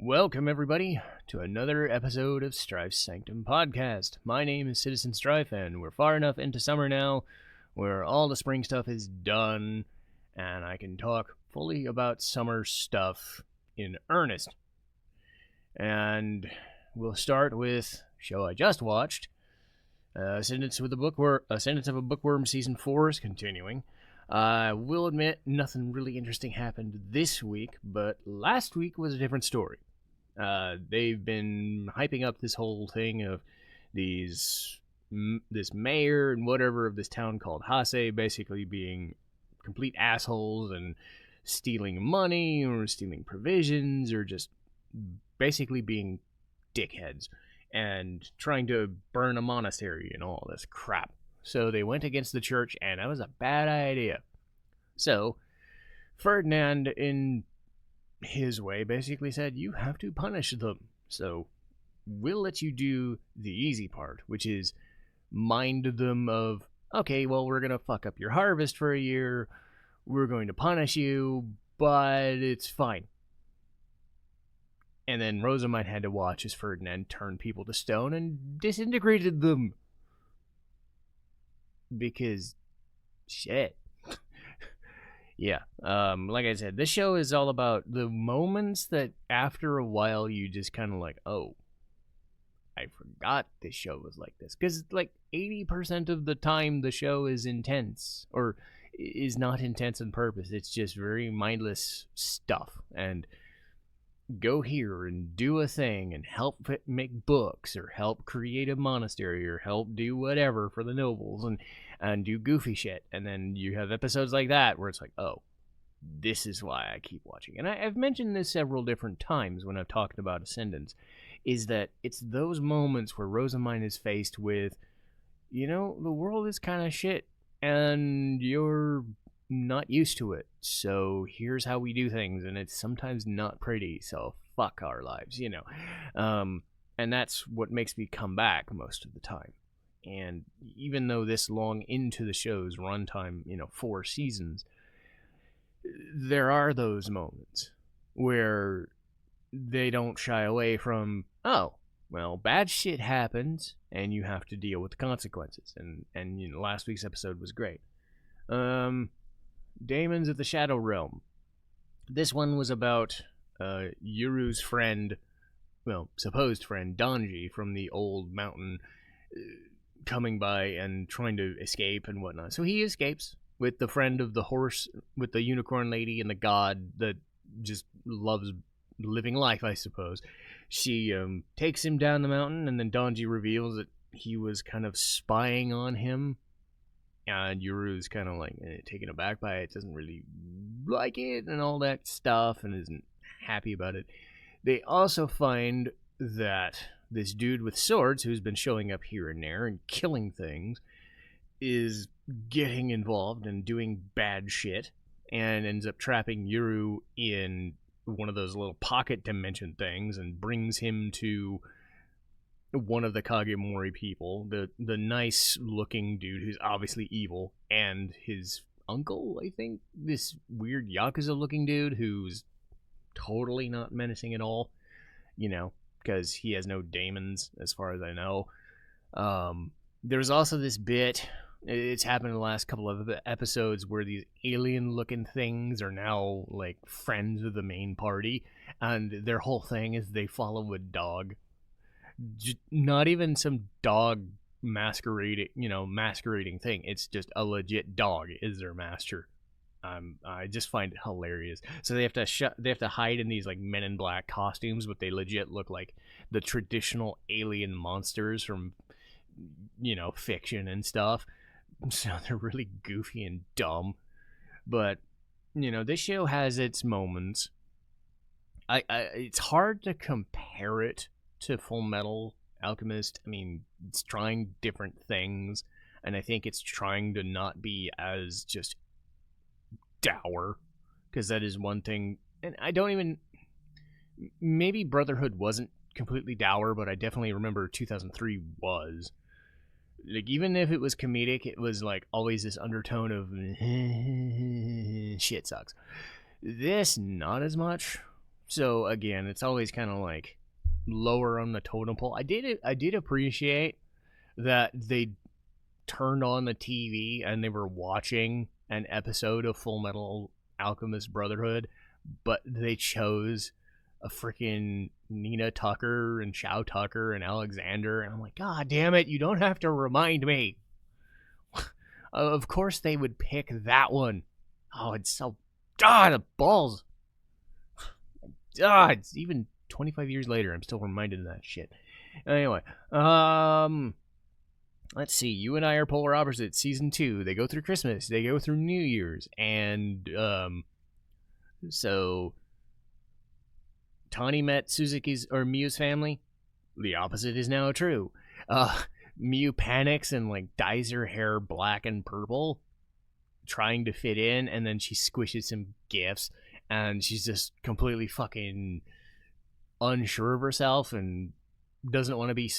Welcome, everybody, to another episode of Strife's Sanctum podcast. My name is Citizen Strife, and we're far enough into summer now where all the spring stuff is done, and I can talk fully about summer stuff in earnest. And we'll start with a show I just watched. Ascendance of a Bookworm Season 4 is continuing. I will admit, nothing really interesting happened this week, but last week was a different story. They've been hyping up this whole thing of this mayor and whatever of this town called Hase basically being complete assholes and stealing money or stealing provisions or just basically being dickheads and trying to burn a monastery and all this crap. So they went against the church, and that was a bad idea. So Ferdinand, in his way, basically said, you have to punish them. So we'll let you do the easy part, which is mind them of, okay, well, we're going to fuck up your harvest for a year. We're going to punish you, but it's fine. And then Rosamund had to watch as Ferdinand turned people to stone and disintegrated them. Because shit. Yeah. Like I said, this show is all about the moments that after a while you just kind of like, oh, I forgot this show was like this. Because like 80% of the time the show is intense, or is not intense on purpose. It's just very mindless stuff. And go here and do a thing and help make books or help create a monastery or help do whatever for the nobles and do goofy shit. And then you have episodes like that where it's like, oh, this is why I keep watching. And I've mentioned this several different times when I've talked about Ascendance, is that it's those moments where Rosamund is faced with, you know, the world is kind of shit and you're not used to it, so here's how we do things, and it's sometimes not pretty, so fuck our lives, you know. And that's what makes me come back most of the time. And even though this long into the show's runtime, 4 seasons, there are those moments where they don't shy away from, oh, well, bad shit happens and you have to deal with the consequences. And last week's episode was great. Daemons of the Shadow Realm. This one was about Yuru's friend, well, supposed friend, Donji from the old mountain, coming by and trying to escape and whatnot. So he escapes with the friend of the horse, with the unicorn lady and the god that just loves living life, I suppose. She takes him down the mountain, and then Donji reveals that he was kind of spying on him. And Yuru's kind of like taken aback by it, doesn't really like it and all that stuff, and isn't happy about it. They also find that this dude with swords, who's been showing up here and there and killing things, is getting involved and doing bad shit, and ends up trapping Yuru in one of those little pocket dimension things and brings him to one of the Kagemori people, the nice looking dude who's obviously evil, and his uncle, I think, this weird Yakuza looking dude who's totally not menacing at all, because he has no daemons as far as I know. There's also this bit, it's happened in the last couple of episodes, where these alien looking things are now like friends of the main party, and their whole thing is they follow a dog. Not even some dog masquerading thing. It's just a legit dog is their master. I just find it hilarious. So they have to hide in these like Men in Black costumes, but they legit look like the traditional alien monsters from fiction and stuff. So they're really goofy and dumb. But this show has its moments. It's hard to compare it to Full Metal Alchemist. I mean, it's trying different things, and I think it's trying to not be as just dour, because that is one thing. And I don't even, maybe Brotherhood wasn't completely dour, but I definitely remember 2003 was. Like, even if it was comedic, it was like always this undertone of shit sucks. This, not as much. So again, it's always kind of like lower on the totem pole. I did appreciate that they turned on the TV and they were watching an episode of Full Metal Alchemist Brotherhood, but they chose a freaking Nina Tucker and Shao Tucker and Alexander, and I'm like, God damn it, you don't have to remind me. Of course they would pick that one. Oh, it's so... the balls. It's even 25 years later, I'm still reminded of that shit. Anyway, let's see. You and I are polar opposites. Season 2. They go through Christmas. They go through New Year's. And, so... Tani met Suzuki's, or Miyu's family. The opposite is now true. Miyu panics and, like, dyes her hair black and purple, trying to fit in, and then she squishes some gifts, and she's just completely fucking unsure of herself and doesn't want to be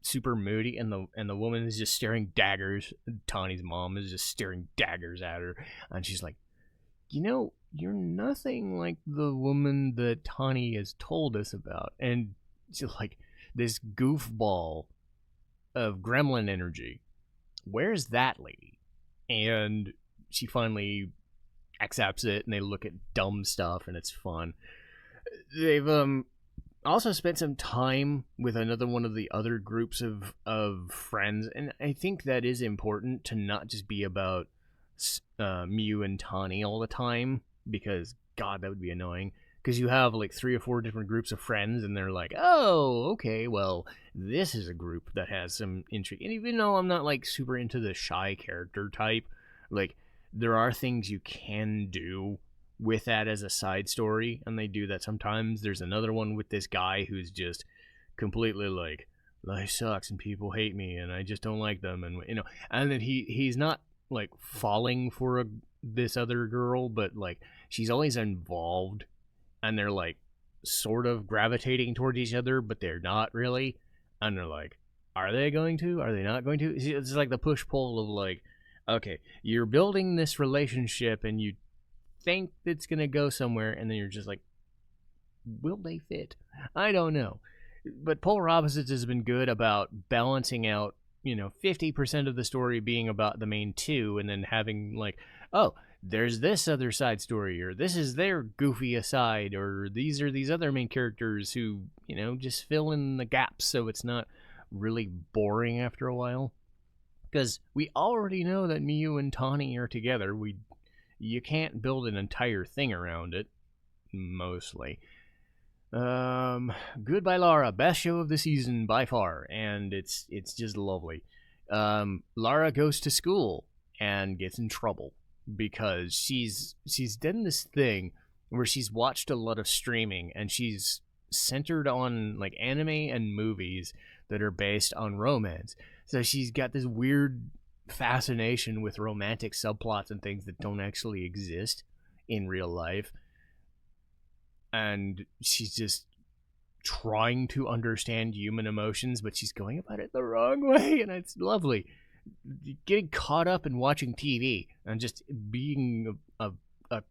super moody, and the woman is just staring daggers. Tani's mom is just staring daggers at her, and she's like, you know, you're nothing like the woman that Tani has told us about. And she's like, this goofball of gremlin energy, where's that lady? And she finally accepts it, and they look at dumb stuff, and it's fun. They've also spent some time with another one of the other groups of friends, and I think that is important to not just be about Miyu and Tani all the time, because God, that would be annoying, because you have like 3 or 4 different groups of friends, and they're like, oh, okay, well, this is a group that has some intrigue. And even though I'm not like super into the shy character type, like, there are things you can do with that as a side story, and they do that sometimes. There's another one with this guy who's just completely like, life sucks and people hate me and I just don't like them, and you know, and then he's not like falling for this other girl, but like she's always involved, and they're like sort of gravitating toward each other, but they're not really, and they're like, are they going to? Are they not going to? It's like the push-pull of like, okay, you're building this relationship and you think it's gonna go somewhere, and then you're just like, will they fit? I don't know. But Polar Opposites has been good about balancing out, you know, 50% of the story being about the main 2, and then having like, oh, there's this other side story, or this is their goofy aside, or these are these other main characters who, you know, just fill in the gaps so it's not really boring after a while. Because we already know that Miyu and Tani are together. You can't build an entire thing around it, mostly. Goodbye Lara, best show of the season by far, and it's just lovely. Lara goes to school and gets in trouble because she's done this thing where she's watched a lot of streaming, and she's centered on like anime and movies that are based on romance. So she's got this weird fascination with romantic subplots and things that don't actually exist in real life, and she's just trying to understand human emotions, but she's going about it the wrong way, and it's lovely. Getting caught up in watching TV and just being a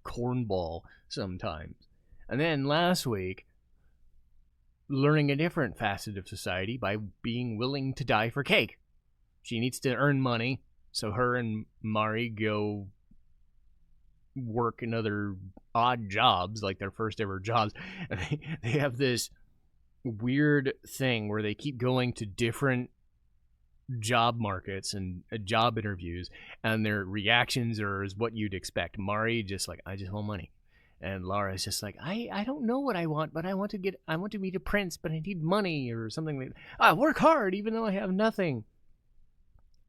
cornball sometimes. And then last week, learning a different facet of society by being willing to die for cake. She needs to earn money, so her and Mari go work in other odd jobs, like their first ever jobs. And they have this weird thing where they keep going to different job markets and job interviews, and their reactions are as what you'd expect. Mari just like, I just want money. And Lara's just like, I don't know what I want, but I want to meet a prince, but I need money or something like that. I work hard even though I have nothing.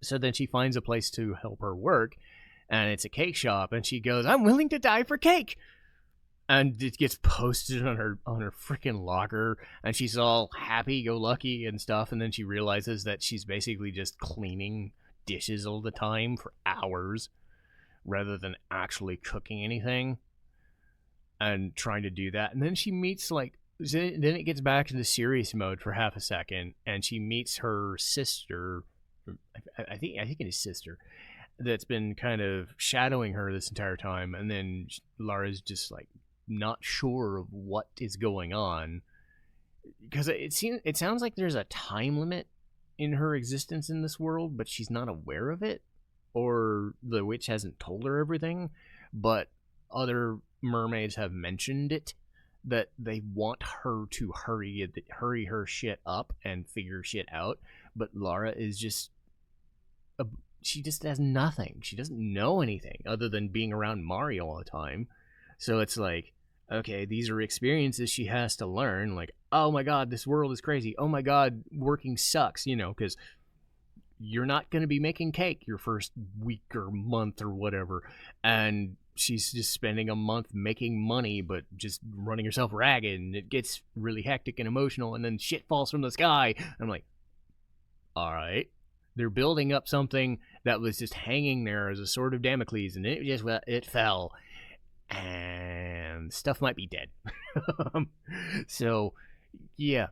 So then she finds a place to help her work, and it's a cake shop, and she goes, I'm willing to die for cake. And it gets posted on her freaking locker, and she's all happy-go-lucky and stuff, and then she realizes that she's basically just cleaning dishes all the time for hours rather than actually cooking anything and trying to do that. And then she meets, like, then it gets back into serious mode for half a second, and she meets her sister, I think it is sister, that's been kind of shadowing her this entire time, and then Lara's just like not sure of what is going on, because it sounds like there's a time limit in her existence in this world, but she's not aware of it, or the witch hasn't told her everything. But other mermaids have mentioned it, that they want her to hurry her shit up and figure shit out. But Lara is just she just has nothing. She doesn't know anything other than being around Mari all the time. So it's like, okay, these are experiences she has to learn. Like, oh my god, this world is crazy. Oh my god, working sucks, you know, because you're not going to be making cake your first week or month or whatever. And she's just spending a month making money, but just running herself ragged, and it gets really hectic and emotional, and then shit falls from the sky. I'm like, all right. They're building up something that was just hanging there as a sword of Damocles, and it fell. And stuff might be dead. So, yeah.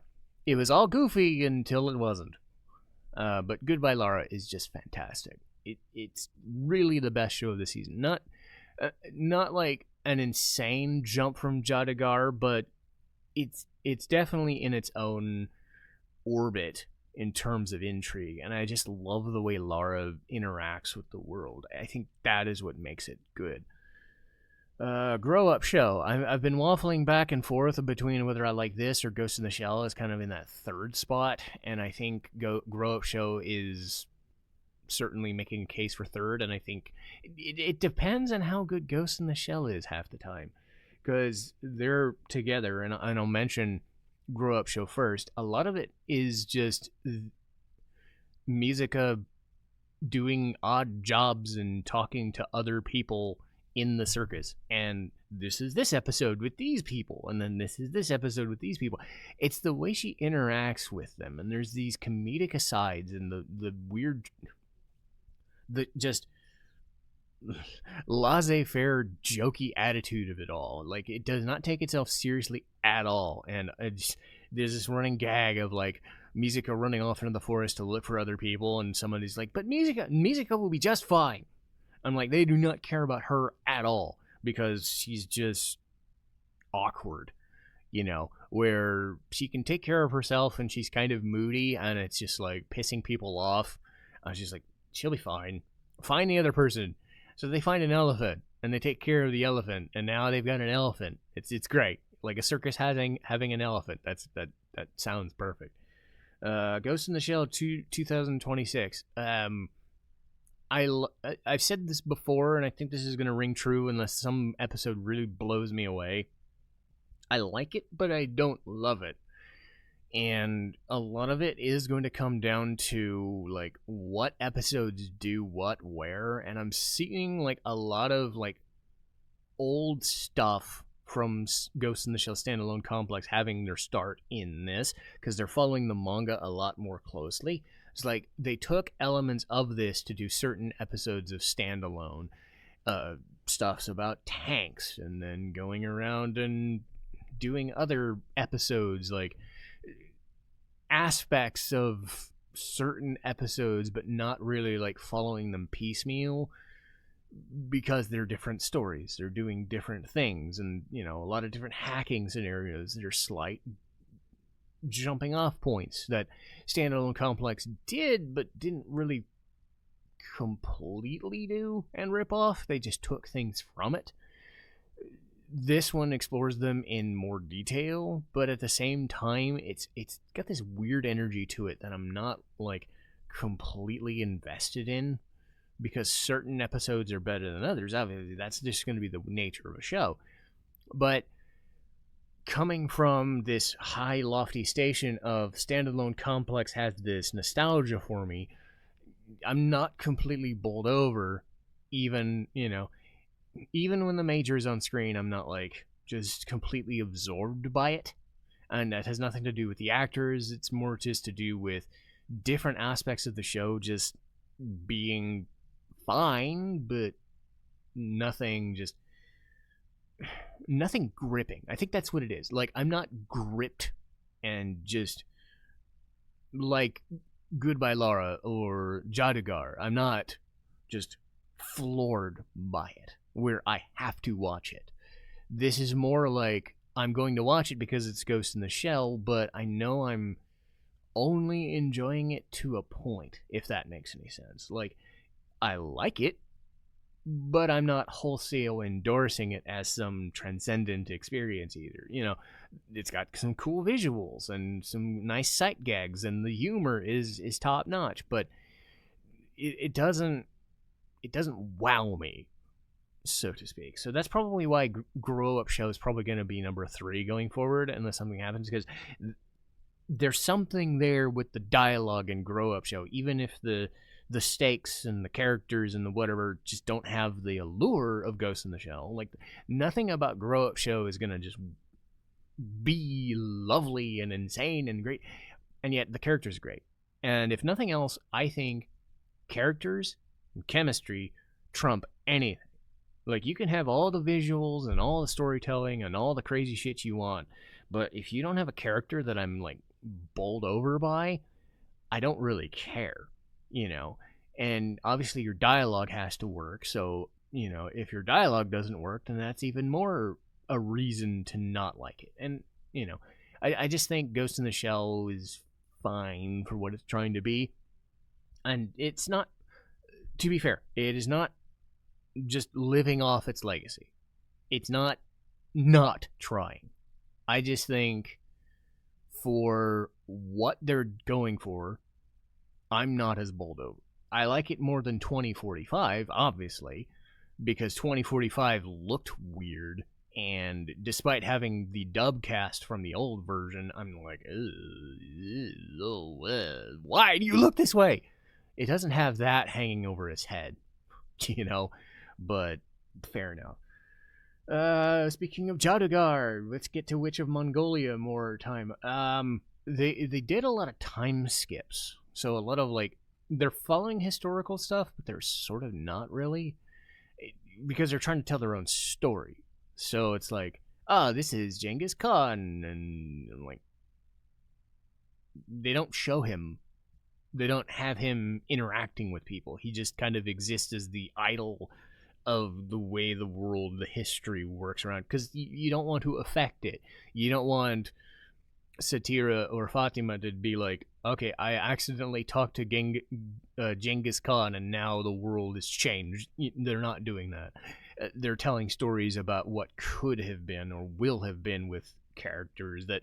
It was all goofy until it wasn't. But Goodbye Lara is just fantastic. It's really the best show of the season. Not like an insane jump from Jaadugar, but it's definitely in its own orbit in terms of intrigue, and I just love the way Lara interacts with the world. I think that is what makes it good. Grow Up Show. I've been waffling back and forth between whether I like this or Ghost in the Shell. Is kind of in that third spot, and I think Grow Up Show is certainly making a case for third, and I think it depends on how good Ghost in the Shell is half the time, because they're together, and I'll mention Grow Up Show first. A lot of it is just Mizuka doing odd jobs and talking to other people in the circus, and this is this episode with these people, and then this is this episode with these people. It's the way she interacts with them, and there's these comedic asides and the weird, the just laissez-faire jokey attitude of it all. Like, it does not take itself seriously at all, and there's this running gag of like Mizuka running off into the forest to look for other people, and somebody's like, but Mizuka will be just fine. I'm like, they do not care about her at all, because she's just awkward, you know, where she can take care of herself and she's kind of moody and it's just like pissing people off. I was just like, she'll be fine. Find the other person. So they find an elephant and they take care of the elephant, and now they've got an elephant. It's great. Like a circus having an elephant. That sounds perfect. Ghost in the Shell 2026. I've said this before, and I think this is going to ring true unless some episode really blows me away. I like it, but I don't love it. And a lot of it is going to come down to, like, what episodes do what where. And I'm seeing, like, a lot of, like, old stuff from Ghost in the Shell standalone complex having their start in this, because they're following the manga a lot more closely. It's like they took elements of this to do certain episodes of standalone stuffs about tanks, and then going around and doing other episodes, like aspects of certain episodes, but not really like following them piecemeal, because they're different stories. They're doing different things, and, you know, a lot of different hacking scenarios. There's slight jumping off points that standalone complex did, but didn't really completely do and rip off. They just took things from it. This one explores them in more detail, but at the same time, it's got this weird energy to it that I'm not, like, completely invested in, because certain episodes are better than others. Obviously, that's just going to be the nature of a show. But coming from this high, lofty station of standalone complex has this nostalgia for me, I'm not completely bowled over, even, you know, even when the major is on screen, I'm not, like, just completely absorbed by it. And that has nothing to do with the actors. It's more just to do with different aspects of the show just being fine, but nothing gripping. I think that's what it is. Like, I'm not gripped and just like Goodbye Lara or Jaadugar. I'm not just floored by it, where I have to watch it. This is more like I'm going to watch it because it's Ghost in the Shell, but I know I'm only enjoying it to a point, if that makes any sense. Like, I like it, but I'm not wholesale endorsing it as some transcendent experience either. You know, it's got some cool visuals and some nice sight gags, and the humor is top notch, but it doesn't wow me, so to speak. So that's probably why Grow Up Show is probably going to be number 3 going forward, unless something happens, because there's something there with the dialogue in Grow Up Show, even if the stakes and the characters and the whatever just don't have the allure of Ghost in the Shell. Like, nothing about Grow Up Show is going to just be lovely and insane and great, and yet the character's great. And if nothing else, I think characters and chemistry trump anything. Like, you can have all the visuals and all the storytelling and all the crazy shit you want, but if you don't have a character that I'm, like, bowled over by, I don't really care, you know? And obviously your dialogue has to work, so, you know, if your dialogue doesn't work, then that's even more a reason to not like it. And, you know, I just think Ghost in the Shell is fine for what it's trying to be. And it's not, to be fair, it is not just living off its legacy. It's not trying. I just think for what they're going for, I'm not as bowled over. I like it more than 2045, obviously, because 2045 looked weird, and despite having the dub cast from the old version, I'm like, why do you look this way? It doesn't have that hanging over his head, you know, but fair enough. Speaking of Jaadugar, let's get to Witch of Mongolia more time. They did a lot of time skips, so a lot of, like, they're following historical stuff, but they're sort of not really, because they're trying to tell their own story. So it's like, this is Genghis Khan, and like, they don't show him. They don't have him interacting with people. He just kind of exists as the idol of the way the world, the history works around, because you don't want to affect it. You don't want Satira or Fatima to be like, okay, I accidentally talked to Genghis Khan and now the world has changed. They're not doing that. They're telling stories about what could have been or will have been with characters that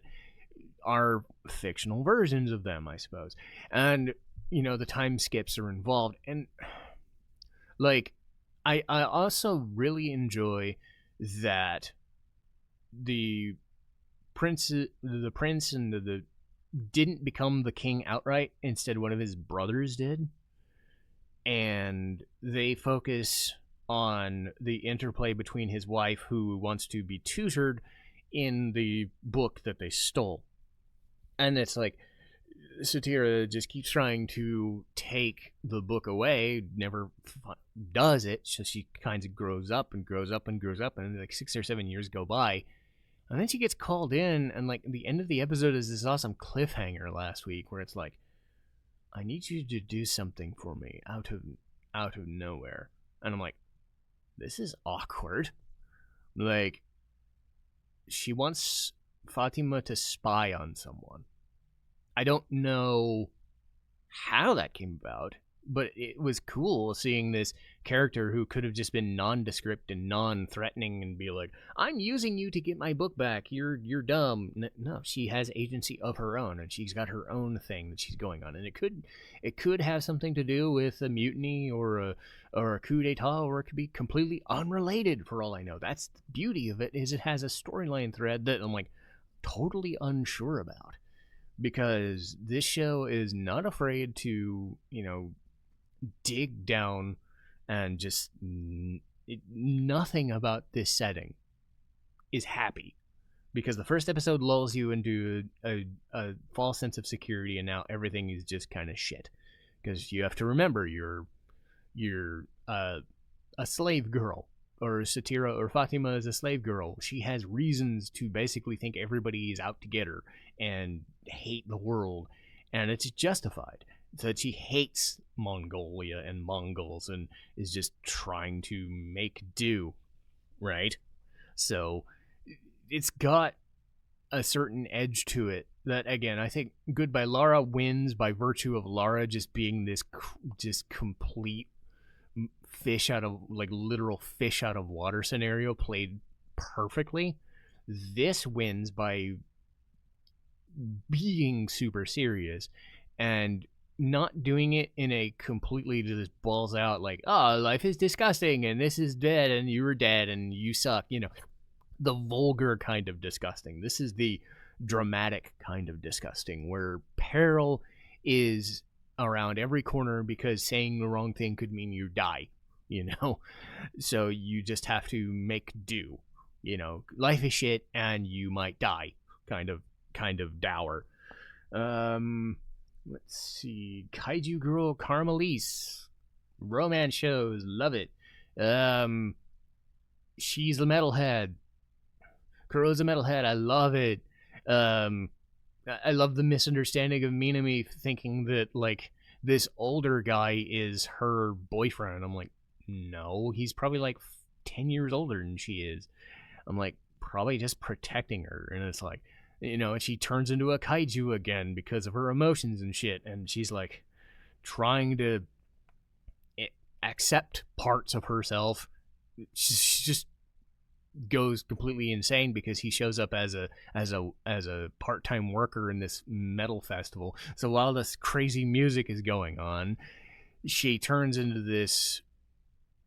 are fictional versions of them, I suppose. And, you know, the time skips are involved. And, like, I also really enjoy that the prince and the didn't become the king outright. Instead, one of his brothers did. And they focus on the interplay between his wife, who wants to be tutored in the book that they stole. And it's like, Satira just keeps trying to take the book away, never does it, so she kind of grows up and grows up and grows up, and like 6 or 7 years go by, and then she gets called in, and like the end of the episode is this awesome cliffhanger last week where it's like, I need you to do something for me out of nowhere. And I'm like, this is awkward. Like, she wants Fatima to spy on someone. I don't know how that came about, but it was cool seeing this character who could have just been nondescript and non-threatening and be like, I'm using you to get my book back, you're dumb. No, she has agency of her own, and she's got her own thing that she's going on, and it could have something to do with a mutiny or a coup d'etat, or it could be completely unrelated for all I know. That's the beauty of it, is it has a storyline thread that I'm like totally unsure about. Because this show is not afraid to, you know, dig down, and just nothing about this setting is happy. Because the first episode lulls you into a false sense of security, and now everything is just kind of shit. Because you have to remember, you're a slave girl, or Satira or Fatima is a slave girl. She has reasons to basically think everybody is out to get her and hate the world, and it's justified. So that she hates Mongolia and Mongols and is just trying to make do, right? So it's got a certain edge to it that, again, I think Goodbye Lara wins by virtue of Lara just being this just complete fish out of, like, literal fish out of water scenario played perfectly. This wins by being super serious and not doing it in a completely just balls out, like, oh, life is disgusting and this is dead and you were dead and you suck, the vulgar kind of disgusting. This is the dramatic kind of disgusting, where peril is around every corner because saying the wrong thing could mean you die, so you just have to make do. Life is shit and you might die, kind of dour. Let's see, Kaiju Girl Caramelise, romance shows, love it. She's a metalhead. Kuro's a metalhead, I love it. I love the misunderstanding of Minami thinking that, like, this older guy is her boyfriend. I'm like, no, he's probably like 10 years older than she is. I'm like, probably just protecting her. And it's like, and she turns into a kaiju again because of her emotions and shit. And she's like trying to accept parts of herself. She just goes completely insane because he shows up as a part-time worker in this metal festival. So while this crazy music is going on, she turns into this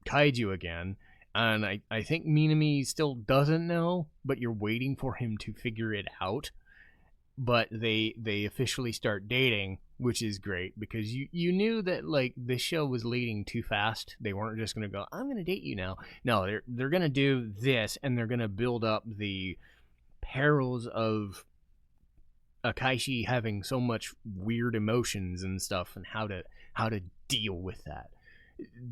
kaiju again. And I think Minami still doesn't know, but you're waiting for him to figure it out. But they officially start dating, which is great because you knew that, like, this show was leading too fast. They weren't just going to go, I'm going to date you now. No, they're going to do this, and they're going to build up the perils of Akaishi having so much weird emotions and stuff, and how to deal with that.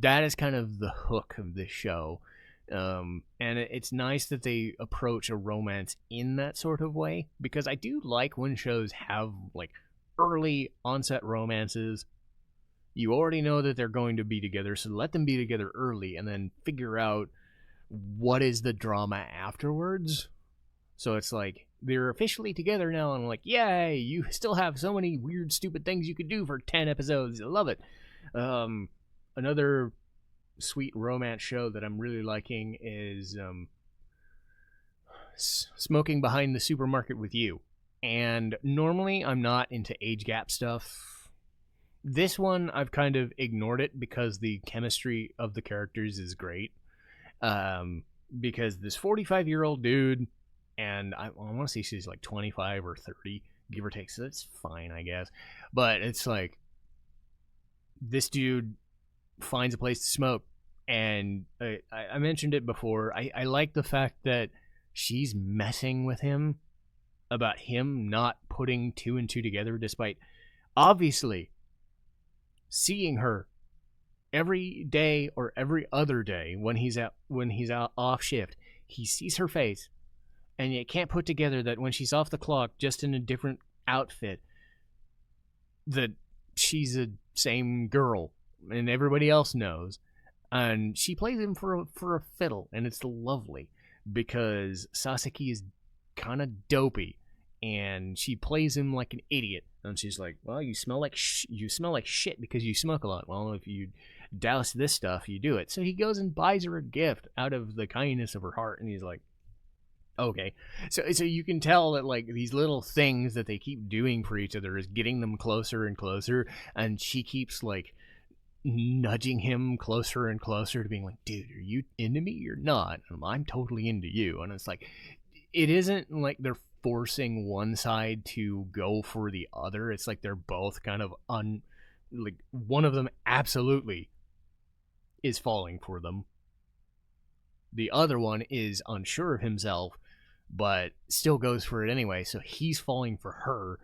That is kind of the hook of this show. And it's nice that they approach a romance in that sort of way, because I do like when shows have, like, early onset romances. You already know that they're going to be together, so let them be together early and then figure out what is the drama afterwards. So it's like, they're officially together now, and I'm like, yay, you still have so many weird, stupid things you could do for 10 episodes. I love it. Another sweet romance show that I'm really liking is Smoking Behind the Supermarket with You. And normally I'm not into age gap stuff. This one I've kind of ignored it because the chemistry of the characters is great. Because this 45-year-old dude, and I want to say she's like 25 or 30, give or take, so that's fine, I guess. But it's like, this dude finds a place to smoke, and I mentioned it before. I like the fact that she's messing with him about him not putting two and two together, despite obviously seeing her every day or every other day when he's out off shift. He sees her face, and you can't put together that when she's off the clock, just in a different outfit, that she's the same girl, and everybody else knows. And she plays him for a fiddle, and it's lovely because Sasaki is kind of dopey, and she plays him like an idiot. And she's like, "Well, you smell like shit because you smoke a lot. Well, if you douse this stuff, you do it." So he goes and buys her a gift out of the kindness of her heart, and he's like, "Okay." So you can tell that, like, these little things that they keep doing for each other is getting them closer and closer, and she keeps, like, nudging him closer and closer to being like, dude, are you into me or not? I'm totally into you. And it's like, it isn't like they're forcing one side to go for the other. It's like they're both kind of like, one of them absolutely is falling for them. The other one is unsure of himself, but still goes for it anyway. So he's falling for her.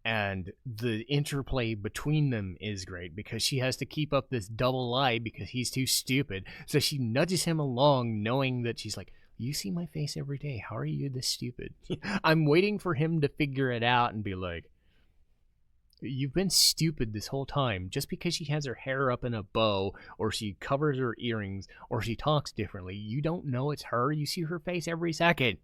And the interplay between them is great because she has to keep up this double lie because he's too stupid. So she nudges him along, knowing that she's like, you see my face every day. How are you this stupid? I'm waiting for him to figure it out and be like, you've been stupid this whole time. Just because she has her hair up in a bow, or she covers her earrings, or she talks differently, you don't know it's her. You see her face every second.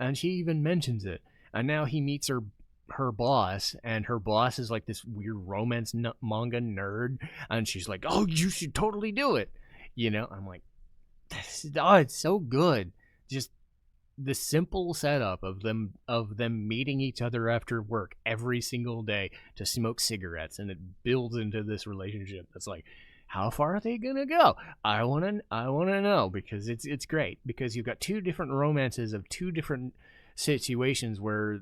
and she even mentions it. And now he meets her boss, and her boss is like this weird romance manga nerd, and she's like, "Oh, you should totally do it." I'm like, oh, it's so good. Just the simple setup of them meeting each other after work every single day to smoke cigarettes, and it builds into this relationship that's like, how far are they gonna go? I wanna know, because it's great, because you've got two different romances of two different situations where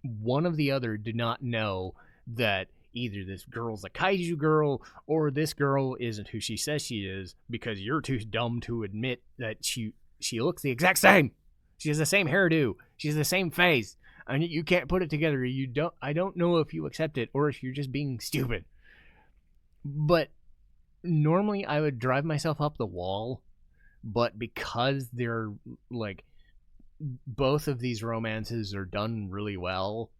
one of the other did not know that either this girl's a kaiju girl or this girl isn't who she says she is, because you're too dumb to admit that she looks the exact same. She has the same hairdo. She has the same face. And you can't put it together. I don't know if you accept it or if you're just being stupid. But normally I would drive myself up the wall, but because they're like, both of these romances are done really well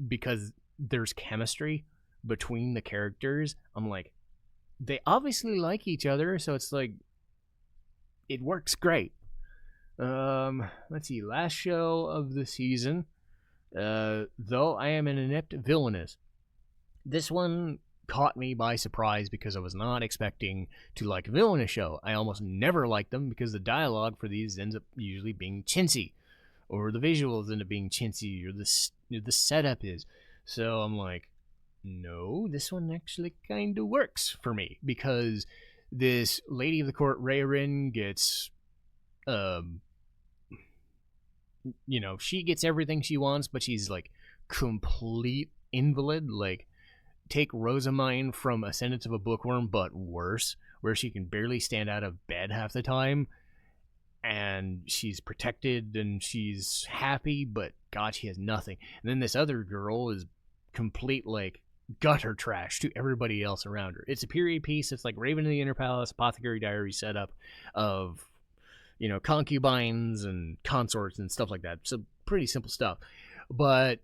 because there's chemistry between the characters. I'm like, they obviously like each other, so it's like, it works great. Let's see, last show of the season, though I am an inept villainess. This one caught me by surprise because I was not expecting to like a villainous show. I almost never like them because the dialogue for these ends up usually being chintzy, or the visuals end up being chintzy, or the setup is. So I'm like, no, this one actually kind of works for me, because this lady of the court, Rayrin, gets she gets everything she wants, but she's like complete invalid. Like, take Rosamine from Ascendance of a Bookworm, but worse, where she can barely stand out of bed half the time, and she's protected and she's happy, but God, she has nothing. And then this other girl is complete, like, gutter trash to everybody else around her. It's a period piece. It's like Raven in the Inner Palace, Apothecary Diary setup of, concubines and consorts and stuff like that. So pretty simple stuff. But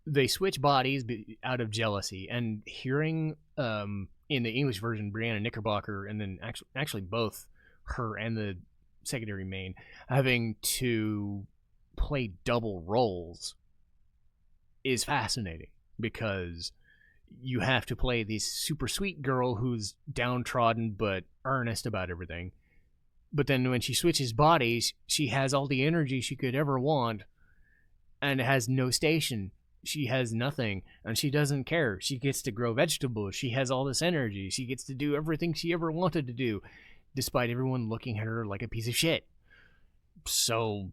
they switch bodies out of jealousy, and hearing in the English version Brianna Knickerbocker, and then actually both her and the secondary main having to play double roles is fascinating, because you have to play this super sweet girl who's downtrodden but earnest about everything. But then when she switches bodies, she has all the energy she could ever want and has no station. She has nothing, and she doesn't care. She gets to grow vegetables. She has all this energy. She gets to do everything she ever wanted to do, despite everyone looking at her like a piece of shit. So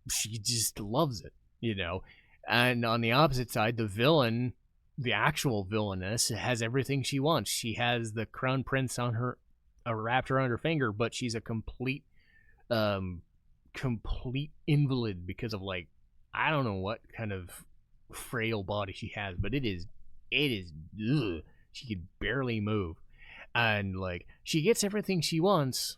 she just loves it, And on the opposite side, the villain, the actual villainess, has everything she wants. She has the crown prince on her, wrapped around her finger, but she's a complete invalid because of, like, I don't know what kind of frail body she has, but it is ugh. She could barely move, and like, she gets everything she wants,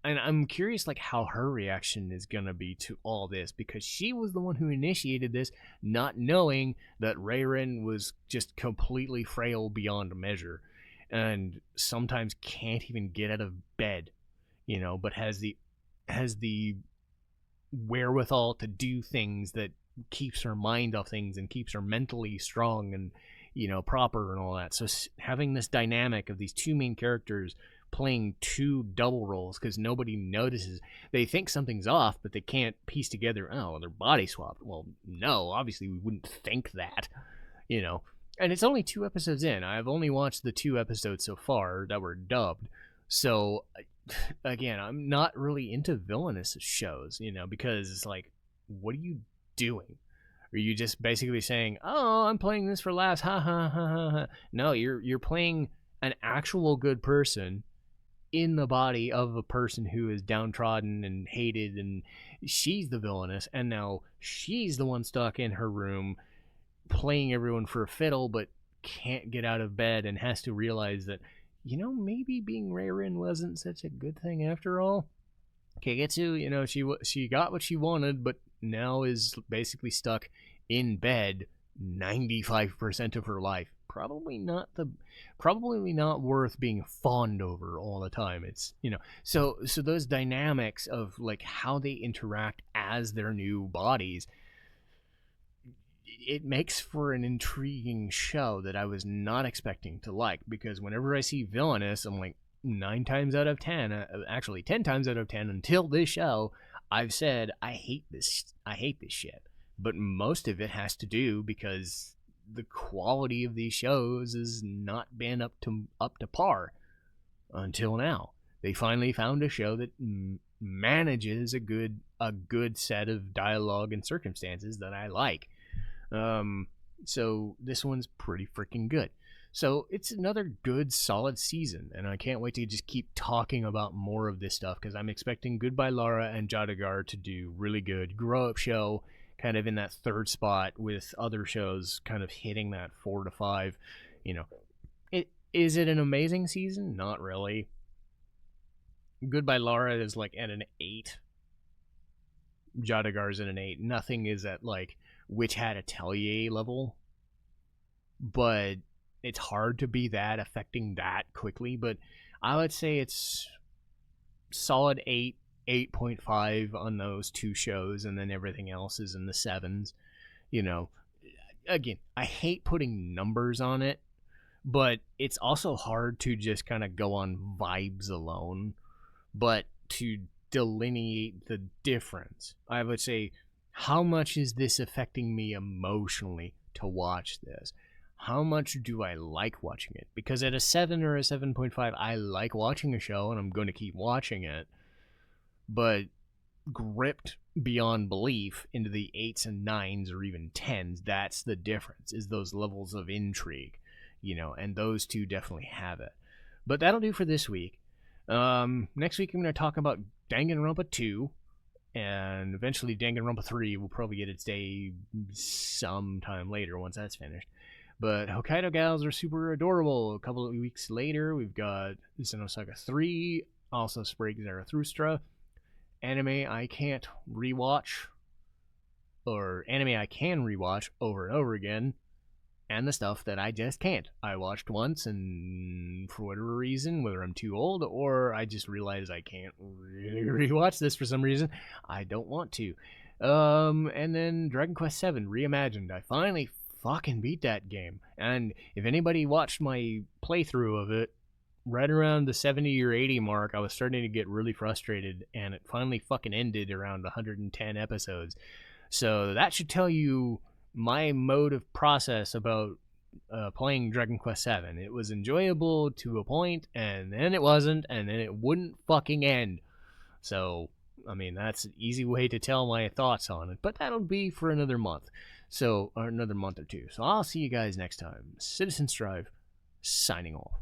and I'm curious, like, how her reaction is gonna be to all this, because she was the one who initiated this, not knowing that Rayrin was just completely frail beyond measure, and sometimes can't even get out of bed, but has the wherewithal to do things that keeps her mind off things and keeps her mentally strong and proper and all that. So having this dynamic of these two main characters playing two double roles, because nobody notices, they think something's off, but they can't piece together, oh, they're body swapped. Well, no, obviously we wouldn't think that, and it's only 2 episodes in. I've only watched the 2 episodes so far that were dubbed, so again, I'm not really into villainous shows, because it's like, what are you doing? Are you just basically saying, oh, I'm playing this for laughs, ha ha ha ha ha? No, you're playing an actual good person in the body of a person who is downtrodden and hated, and she's the villainess, and now she's the one stuck in her room playing everyone for a fiddle, but can't get out of bed and has to realize that, maybe being Rayrin wasn't such a good thing after all. Kagetsu, she got what she wanted, but now is basically stuck in bed 95% of her life. Probably not worth being fawned over all the time. It's, so those dynamics of like how they interact as their new bodies, it makes for an intriguing show that I was not expecting to like, because whenever I see villainous, I'm like, 9 times out of 10, actually 10 times out of 10 until this show, I've said I hate this shit. But most of it has to do because the quality of these shows has not been up to par until now. They finally found a show that manages a good set of dialogue and circumstances that I like. So this one's pretty freaking good. So it's another good, solid season, and I can't wait to just keep talking about more of this stuff, because I'm expecting Goodbye Lara and Jaadugar to do really good. Grow Up show kind of in that third spot, with other shows kind of hitting that 4 to 5. Is it an amazing season? Not really. Goodbye Lara is like at an 8. Jaadugar's at an 8. Nothing is at like Witch Hat Atelier level, but it's hard to be that affecting that quickly. But I would say it's solid 8, 8.5 on those 2 shows, and then everything else is in the 7s. Again, I hate putting numbers on it, but it's also hard to just kind of go on vibes alone. But to delineate the difference, I would say, how much is this affecting me emotionally to watch this? How much do I like watching it? Because at a 7 or a 7.5, I like watching a show and I'm going to keep watching it. But gripped beyond belief into the 8s and 9s or even 10s, that's the difference, is those levels of intrigue, and those two definitely have it. But that'll do for this week. Next week I'm going to talk about Danganronpa 2, and eventually Danganronpa 3 will probably get its day sometime later once that's finished. But Hokkaido Gals are super adorable. A couple of weeks later, we've got Xenosaga 3, also Sprague Zarathustra, anime I can't rewatch, or anime I can rewatch over and over again, and the stuff that I just can't. I watched once, and for whatever reason, whether I'm too old or I just realize I can't really rewatch this for some reason, I don't want to. And then Dragon Quest VII Reimagined. I finally fucking beat that game, and if anybody watched my playthrough of it, right around the 70 or 80 mark, I was starting to get really frustrated, and it finally fucking ended around 110 episodes. So that should tell you my mode of process about playing Dragon Quest VII. It was enjoyable to a point, and then it wasn't, and then it wouldn't fucking end. So, I mean, that's an easy way to tell my thoughts on it, but that'll be for another month. So, or another month or two. So I'll see you guys next time. Citizen Strife, signing off.